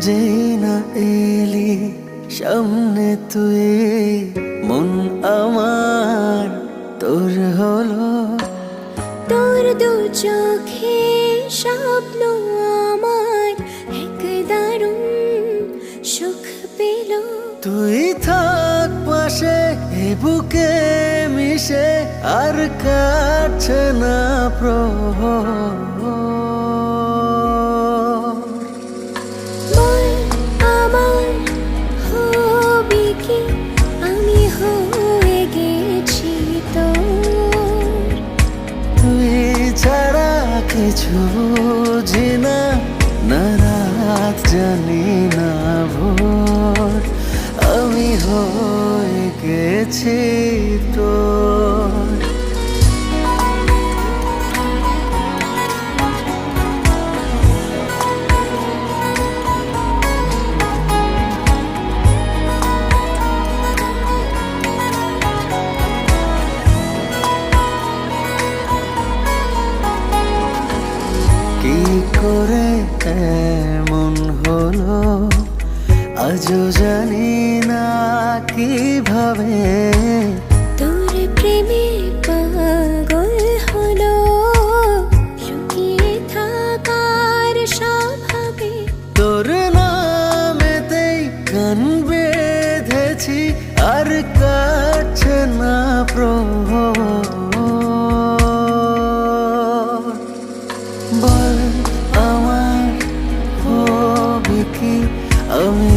যেই না এলি সামনে তুই, মন আমার তোর হলো। তোর দু চোখে স্বপ্ন আমার এক দারুণ সুখ পেল। তুই থাক পাশে এ বুকে মিশে, আর কাটছে না বল আমার হবি কি, আমি হয়ে গেছি তোর। তুই ছাড়া কিছু বুঝি না, না রাত জানি না ভোর, আমি হয়ে গেছি তোর। কি করে এমন হলো আজও জানি না কিভাবে, তোর প্রেমে পাগল হলো লুকিয়ে থাকার স্বভাবে। তোর নামেতেই গান বেঁধেছি, আর কাটছে না বল আমার হবি কি, আমি